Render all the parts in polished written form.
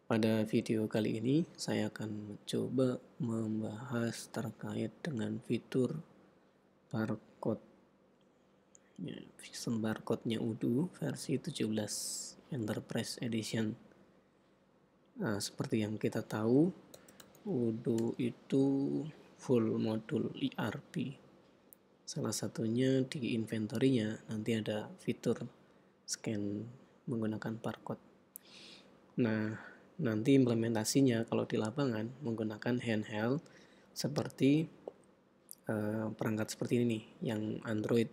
Pada video kali ini saya akan mencoba membahas terkait dengan fitur barcode. Sistem barcode-nya Odoo versi 17 Enterprise Edition. Nah, seperti yang kita tahu, Odoo itu full modul ERP. Salah satunya di inventory-nya nanti ada fitur scan menggunakan barcode. Nah, nanti implementasinya kalau di lapangan menggunakan handheld seperti perangkat seperti ini nih, yang Android.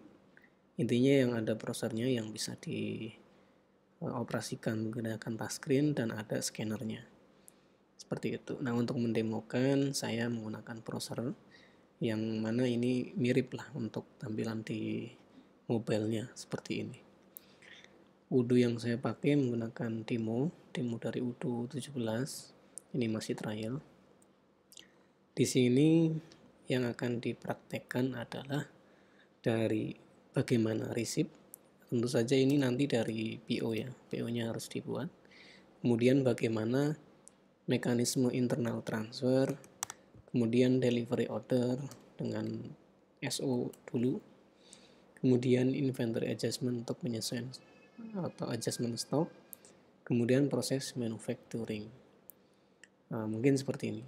Intinya yang ada prosesornya yang bisa dioperasikan menggunakan touchscreen dan ada scannernya. Seperti itu. Nah, untuk mendemokan saya menggunakan prosesor yang mana ini mirip lah untuk tampilan di mobilenya seperti ini. Odoo yang saya pakai menggunakan demo dari Odoo 17. Ini masih trial. Di sini yang akan dipraktekkan adalah dari bagaimana receipt. Tentu saja ini nanti dari PO ya. PO-nya harus dibuat. Kemudian bagaimana mekanisme internal transfer, kemudian delivery order dengan SO dulu, kemudian inventory adjustment untuk penyesuaian atau adjustment stock, kemudian proses manufacturing. Nah, mungkin seperti ini.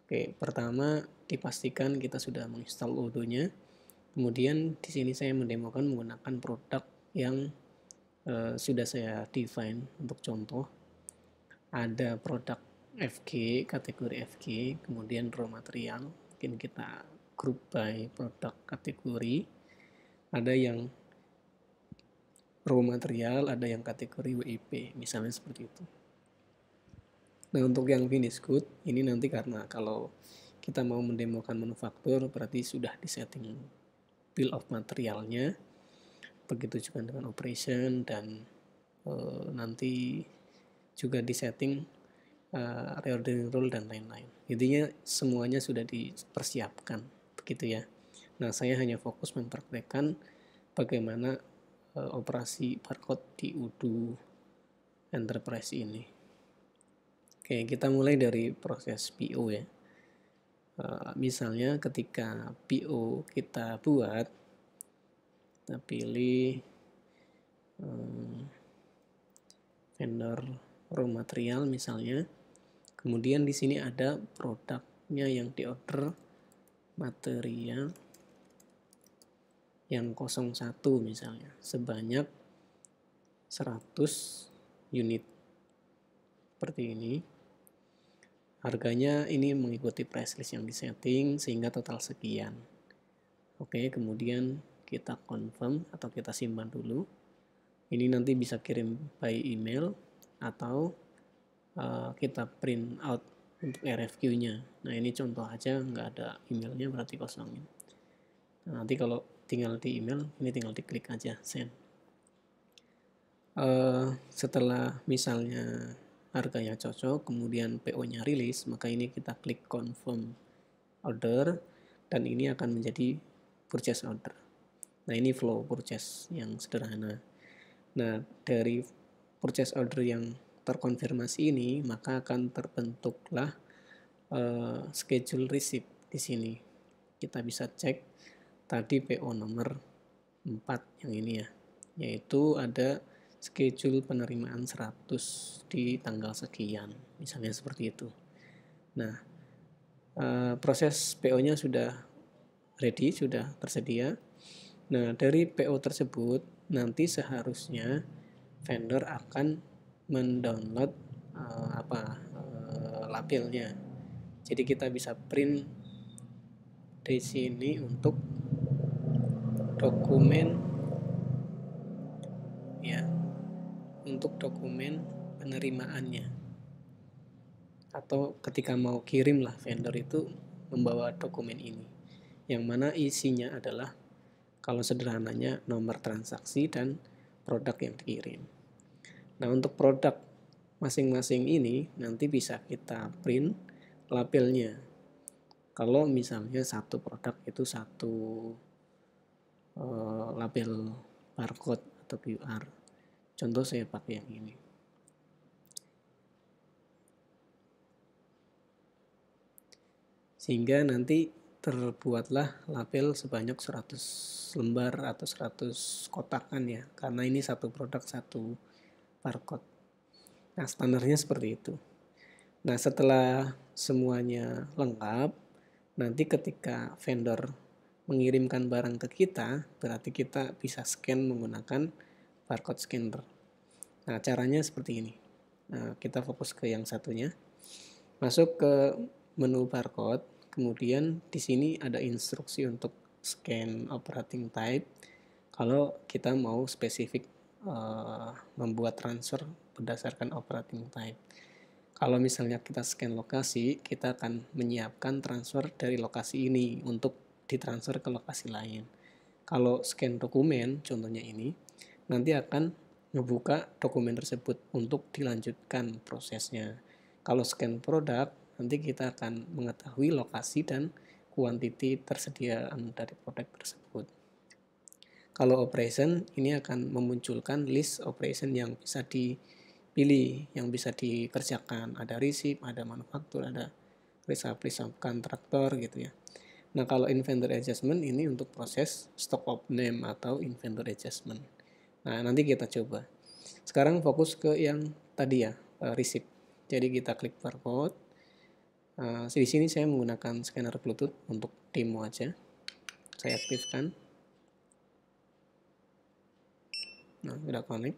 Oke, pertama dipastikan kita sudah menginstal Odoo-nya. Kemudian di sini saya mendemokan menggunakan produk yang sudah saya define untuk contoh. Ada produk FG, kategori FG, kemudian raw material. Mungkin kita group by produk kategori. Ada yang raw material, ada yang kategori WIP, misalnya seperti itu. Nah, untuk yang finish good, ini nanti karena kalau kita mau mendemokan manufaktur, berarti sudah disetting bill of materialnya, begitu juga dengan operation, dan nanti juga disetting reordering rule dan lain-lain. Intinya semuanya sudah dipersiapkan, begitu ya. Nah, saya hanya fokus mempraktekkan bagaimana operasi barcode di Odoo Enterprise ini. Oke, kita mulai dari proses PO ya. Misalnya ketika PO kita buat, kita pilih vendor raw material misalnya. Kemudian di sini ada produknya yang diorder, material yang 01 misalnya, sebanyak 100 unit. Seperti ini. Harganya ini mengikuti price list yang disetting sehingga total sekian. Oke, kemudian kita confirm atau kita simpan dulu. Ini nanti bisa kirim by email atau kita print out untuk RFQ-nya. Nah, ini contoh aja, nggak ada emailnya berarti kosongin. Nah, nanti kalau tinggal di email, ini tinggal diklik aja send. Setelah misalnya harganya cocok, kemudian PO-nya rilis, maka ini kita klik confirm order dan ini akan menjadi purchase order. Nah, ini flow purchase yang sederhana. Nah, dari purchase order yang terkonfirmasi ini, maka akan terbentuklah schedule receipt di sini. Kita bisa cek tadi PO nomor 4 yang ini ya, yaitu ada schedule penerimaan 100 di tanggal sekian, misalnya seperti itu. Nah, proses PO-nya sudah ready, sudah tersedia. Nah, dari PO tersebut nanti seharusnya vendor akan mendownload labelnya. Jadi kita bisa print di sini untuk dokumen ya, untuk dokumen penerimaannya. Atau ketika mau kirim lah, vendor itu membawa dokumen ini, yang mana isinya adalah kalau sederhananya nomor transaksi dan produk yang dikirim. Nah, untuk produk masing-masing ini nanti bisa kita print labelnya. Kalau misalnya satu produk itu satu label barcode atau QR. Contoh saya pakai yang ini. Sehingga nanti terbuatlah label sebanyak 100 lembar atau 100 kotak kan ya, karena ini satu produk satu barcode. Nah, standarnya seperti itu. Nah, setelah semuanya lengkap, nanti ketika vendor mengirimkan barang ke kita, berarti kita bisa scan menggunakan barcode scanner. Nah, caranya seperti ini. Nah, kita fokus ke yang satunya. Masuk ke menu barcode, kemudian di sini ada instruksi untuk scan operating type. Kalau kita mau spesifik membuat transfer berdasarkan operating type. Kalau misalnya kita scan lokasi, kita akan menyiapkan transfer dari lokasi ini untuk ditransfer ke lokasi lain. Kalau scan dokumen, contohnya ini, nanti akan ngebuka dokumen tersebut untuk dilanjutkan prosesnya. Kalau scan produk, nanti kita akan mengetahui lokasi dan kuantiti tersediaan dari produk tersebut. Kalau operation, ini akan memunculkan list operation yang bisa dipilih, yang bisa dikerjakan. Ada receipt, ada manufaktur, ada resub kontraktor gitu ya. Nah, kalau inventory adjustment ini untuk proses stock of name atau inventory adjustment. Nah, nanti kita coba. Sekarang fokus ke yang tadi ya, receipt. Jadi kita klik barcode. Di sini saya menggunakan scanner Bluetooth untuk demo aja. Saya aktifkan. Nah, udah connect.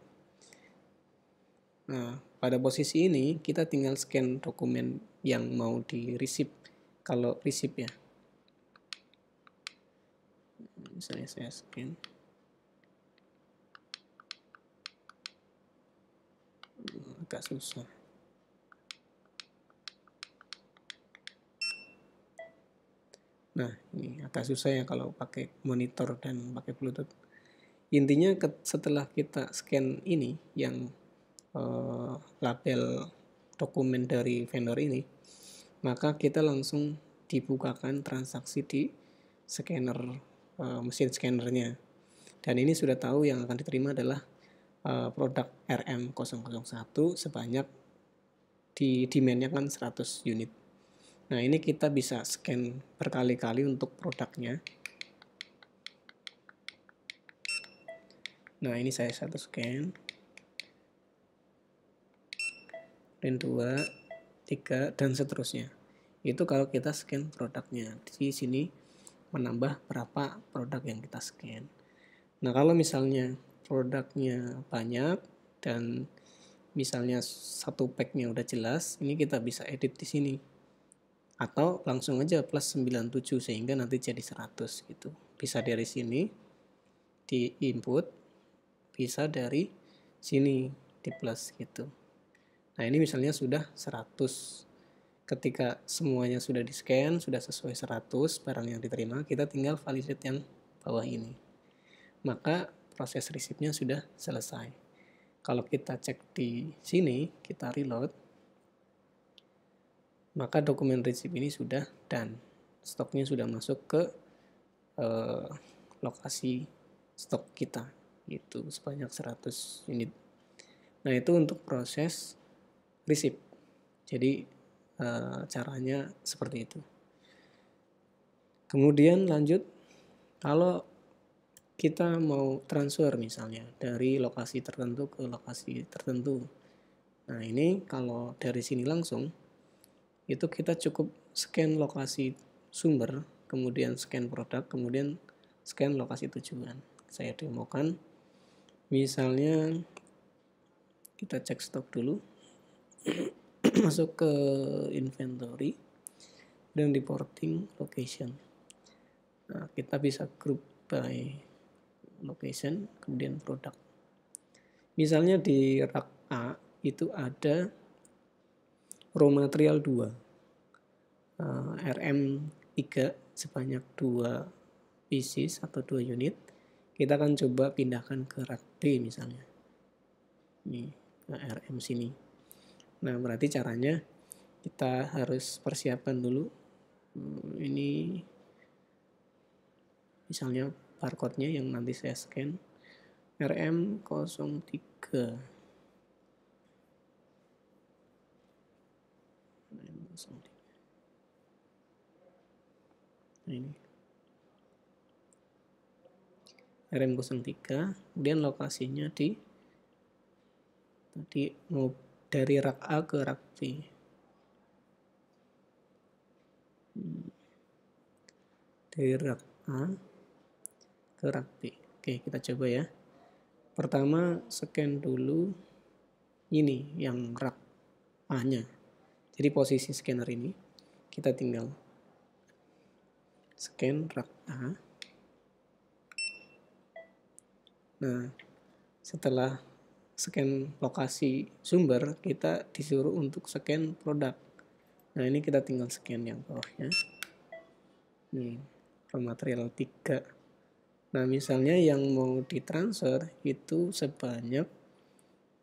Nah, pada posisi ini kita tinggal scan dokumen yang mau di receipt. Kalau receipt ya. Misalnya saya scan. Agak susah. Nah, ini agak susah ya kalau pakai monitor dan pakai Bluetooth. Intinya setelah kita scan ini yang label dokumen dari vendor ini, maka kita langsung dibukakan transaksi di scanner mesin scannernya. Dan ini sudah tahu yang akan diterima adalah produk RM001 sebanyak di demand-nya kan 100 unit. Nah, ini kita bisa scan berkali-kali untuk produknya. Nah, ini saya satu scan. Dan 2, 3, dan seterusnya. Itu kalau kita scan produknya. Di sini menambah berapa produk yang kita scan. Nah, kalau misalnya produknya banyak dan misalnya satu packnya udah jelas, ini kita bisa edit di sini. Atau langsung aja plus 97 sehingga nanti jadi 100 gitu. Bisa dari sini di input, bisa dari sini di plus gitu. Nah, ini misalnya sudah 100. Ketika semuanya sudah di-scan, sudah sesuai 100 barang yang diterima, kita tinggal validate yang bawah ini. Maka proses receipt-nya sudah selesai. Kalau kita cek di sini, kita reload, maka dokumen receipt ini sudah done. Stoknya sudah masuk ke lokasi stok kita, itu sebanyak 100 unit. Nah, itu untuk proses receipt. Jadi caranya seperti itu. Kemudian lanjut, kalau kita mau transfer misalnya dari lokasi tertentu ke lokasi tertentu. Nah, ini kalau dari sini langsung, itu kita cukup scan lokasi sumber, kemudian scan produk, kemudian scan lokasi tujuan. Saya demokan. Misalnya kita cek stok dulu. Masuk ke inventory dan reporting location. Nah, kita bisa group by location, kemudian produk. Misalnya di rak A itu ada raw material 2, RM3 sebanyak 2 pieces atau 2 unit. Kita akan coba pindahkan ke rak B misalnya. Ini RM sini. Nah, berarti caranya kita harus persiapkan dulu. Ini misalnya barcode-nya yang nanti saya scan. RM03. Nah, ini RM03, kemudian lokasinya di tadi mau dari rak A ke rak B. Dari rak A ke rak B. Oke, kita coba ya. Pertama scan dulu ini yang rak A-nya. Jadi posisi scanner ini kita tinggal scan rak A. Nah, setelah scan lokasi sumber, kita disuruh untuk scan produk. Nah, ini kita tinggal scan yang bawahnya. Nih, raw material 3. Nah, misalnya yang mau ditransfer itu sebanyak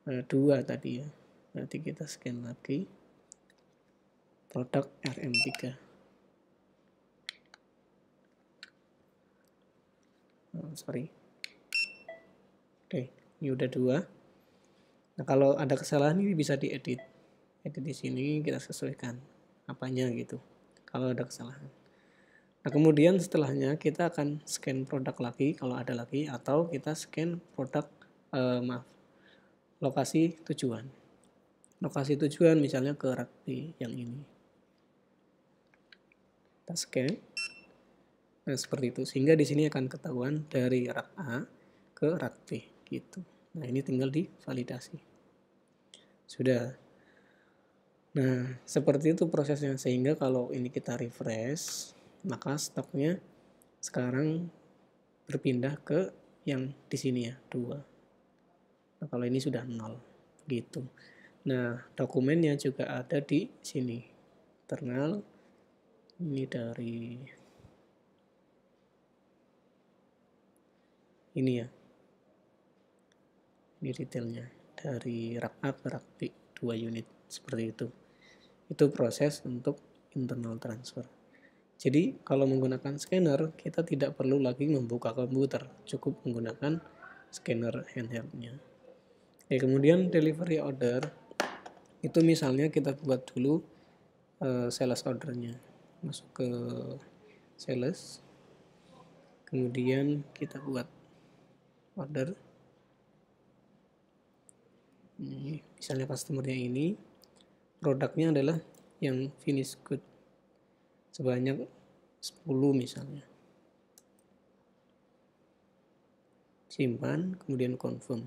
2 tadi ya. Nanti kita scan lagi produk RM3. Sorry. Oke, ini udah 2. Nah, kalau ada kesalahan ini bisa diedit. Edit di sini kita sesuaikan apanya gitu. Kalau ada kesalahan. Nah, kemudian setelahnya kita akan scan produk lagi kalau ada lagi, atau kita scan produk lokasi tujuan. Lokasi tujuan misalnya ke rak B yang ini. Kita scan. Nah, seperti itu. Sehingga di sini akan ketahuan dari rak A ke rak B gitu. Nah, ini tinggal divalidasi. Sudah. Nah, seperti itu prosesnya. Sehingga kalau ini kita refresh, maka stoknya sekarang berpindah ke yang di sini ya, 2. Nah, kalau ini sudah 0 gitu. Nah, dokumennya juga ada di sini. Internal ini dari ini ya. Ini detailnya dari rak A ke rak B 2 unit seperti itu. Itu proses untuk internal transfer. Jadi kalau menggunakan scanner, kita tidak perlu lagi membuka komputer, cukup menggunakan scanner handheldnya. Oke, kemudian delivery order itu misalnya kita buat dulu sales ordernya, masuk ke sales, kemudian kita buat order. Ini misalnya customernya ini, produknya adalah yang finish good sebanyak 10 misalnya. Simpan, kemudian confirm.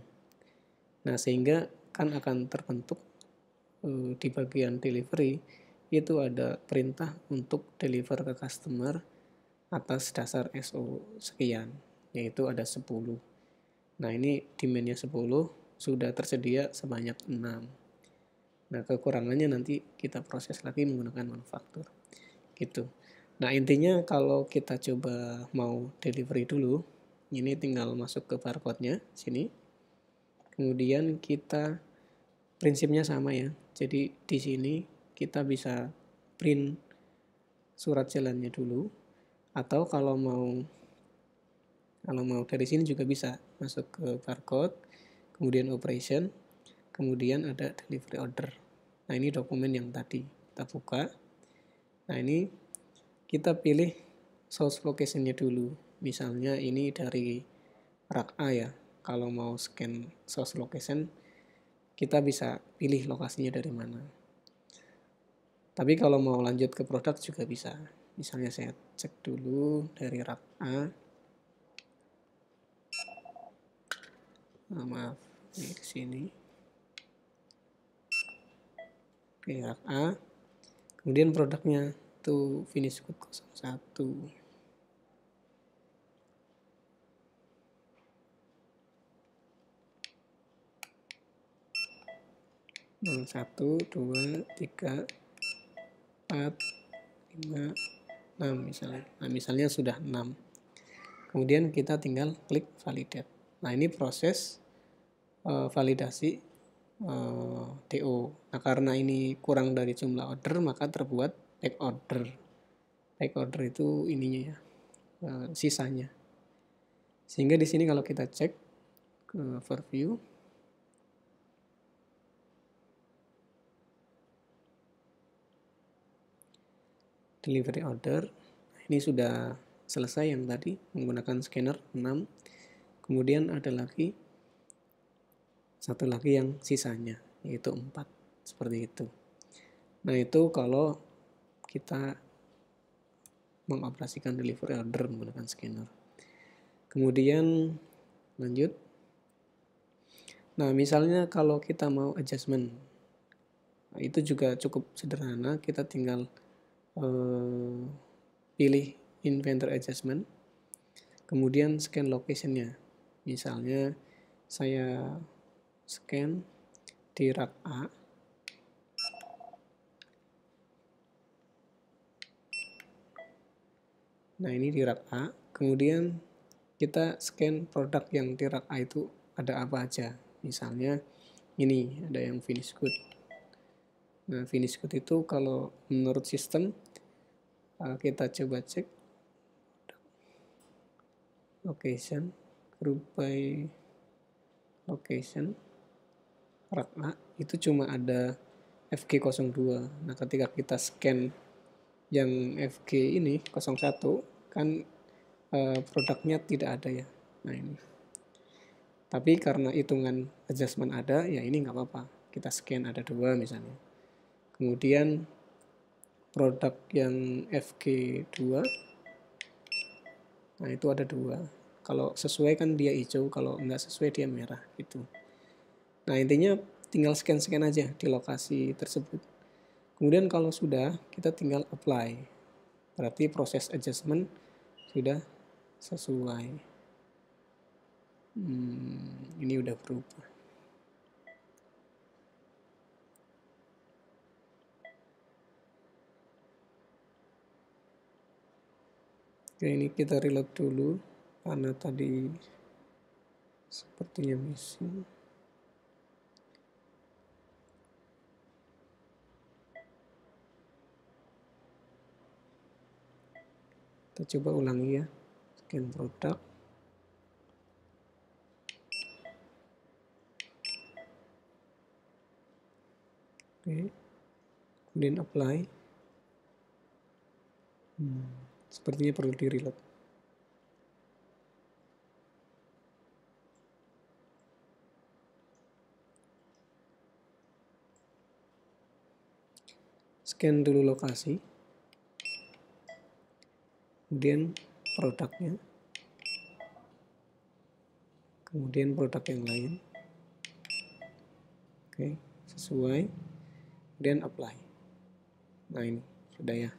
Nah, sehingga kan akan terbentuk di bagian delivery itu ada perintah untuk deliver ke customer atas dasar SO sekian, yaitu ada 10. Nah, ini demand-nya 10, sudah tersedia sebanyak 6. Nah, kekurangannya nanti kita proses lagi menggunakan manufaktur. Gitu. Nah, intinya kalau kita coba mau delivery dulu, ini tinggal masuk ke barcode-nya sini. Kemudian kita prinsipnya sama ya. Jadi di sini kita bisa print surat jalannya dulu, atau kalau mau dari sini juga bisa masuk ke barcode, kemudian operation, kemudian ada delivery order. Nah, ini dokumen yang tadi kita buka. Nah, ini kita pilih source location-nya dulu. Misalnya ini dari rak A ya. Kalau mau scan source location, kita bisa pilih lokasinya dari mana. Tapi kalau mau lanjut ke produk juga bisa. Misalnya saya cek dulu dari rak A. Maaf, ini di sini. Oke, rak A. Kemudian produknya itu finish good 01. 1, 2, 3, 4, 5, 6 misalnya. Nah, misalnya sudah 6. Kemudian kita tinggal klik validate. Nah, ini proses validasi DO. Nah, karena ini kurang dari jumlah order, maka terbuat back order. Back order itu ininya ya, sisanya. Sehingga di sini kalau kita cek ke overview, delivery order, nah Ini sudah selesai yang tadi menggunakan scanner 6. Kemudian ada lagi satu lagi yang sisanya, yaitu 4. Seperti itu. Nah, itu kalau kita mengoperasikan delivery order menggunakan scanner. Kemudian lanjut. Nah, misalnya kalau kita mau adjustment, itu juga cukup sederhana. Kita tinggal pilih inventory adjustment, kemudian scan location-nya. Misalnya saya scan di rak A. Nah, ini di rak A. Kemudian kita scan produk yang di rak A itu ada apa aja. Misalnya ini ada yang finish good. Nah, finish good itu kalau menurut sistem kita coba cek location, group by location, rak A itu cuma ada FG02. Nah, ketika kita scan yang FG ini 01 kan produknya tidak ada ya. Nah, ini. Tapi karena hitungan adjustment ada, ya ini nggak apa-apa. Kita scan ada 2 misalnya. Kemudian produk yang FG2, nah itu ada 2. Kalau sesuai kan dia hijau, kalau nggak sesuai dia merah gitu. Nah, intinya tinggal scan-scan aja di lokasi tersebut. Kemudian kalau sudah, kita tinggal apply. Berarti proses adjustment sudah sesuai. Ini udah berubah. Oke, ini kita reload dulu karena tadi sepertinya missing. Kita coba ulangi ya. Scan produk. Oke. Kemudian apply. Sepertinya perlu di reload. Scan dulu lokasi. Kemudian produknya. Kemudian produk yang lain. Oke, sesuai. Kemudian apply. Nah, ini sudah ya.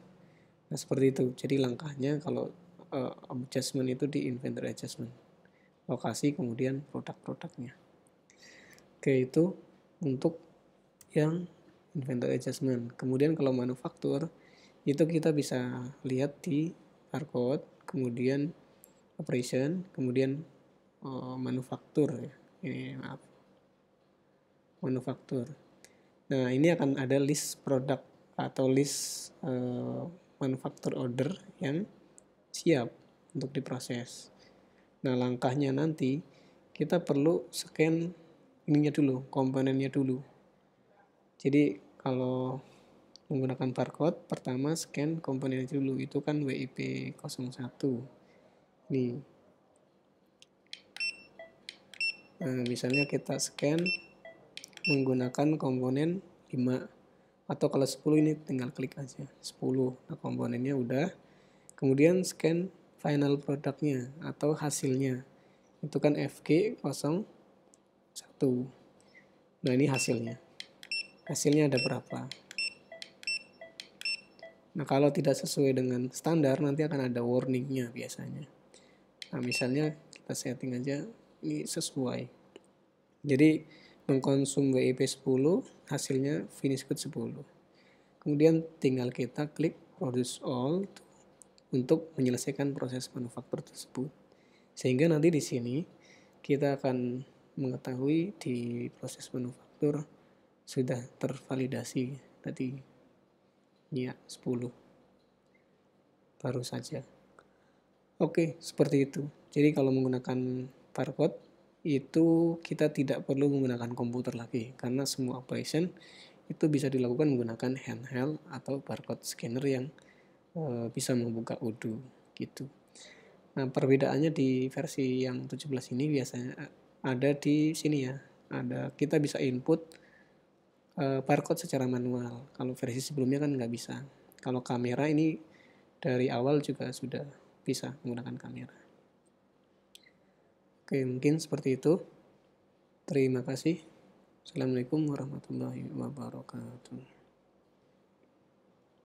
Nah, seperti itu. Jadi langkahnya kalau adjustment itu di inventory adjustment. Lokasi kemudian produk-produknya. Oke, itu untuk yang inventory adjustment. Kemudian kalau manufaktur itu kita bisa lihat di barcode, kemudian operation, kemudian manufaktur ya. Ini maaf. Manufaktur. Nah, ini akan ada list produk atau list manufaktur order yang siap untuk diproses. Nah, langkahnya nanti kita perlu scan ininya dulu, komponennya dulu. Jadi kalau menggunakan barcode, pertama scan komponennya dulu. Itu kan WIP 01. Nih. Nah, misalnya kita scan menggunakan komponen 5. Atau kalau 10 ini tinggal klik aja 10. Nah, komponennya udah. Kemudian scan final produknya atau hasilnya. Itu kan FG01. Nah, ini hasilnya. Hasilnya ada berapa? Nah, kalau tidak sesuai dengan standar nanti akan ada warningnya biasanya. Nah, misalnya kita setting aja ini sesuai. Jadi mengkonsum WIP 10, hasilnya finish good 10. Kemudian tinggal kita klik produce all untuk menyelesaikan proses manufaktur tersebut. Sehingga nanti di sini kita akan mengetahui di proses manufaktur sudah tervalidasi tadi ya 10 baru saja. Oke, seperti itu. Jadi kalau menggunakan barcode itu kita tidak perlu menggunakan komputer lagi karena semua operation itu bisa dilakukan menggunakan handheld atau barcode scanner yang bisa membuka Odoo gitu. Nah, perbedaannya di versi yang 17 ini biasanya ada di sini ya. Kita bisa input barcode secara manual. Kalau versi sebelumnya kan nggak bisa. Kalau kamera ini dari awal juga sudah bisa menggunakan kamera. Oke, mungkin seperti itu. Terima kasih. Assalamualaikum warahmatullahi wabarakatuh.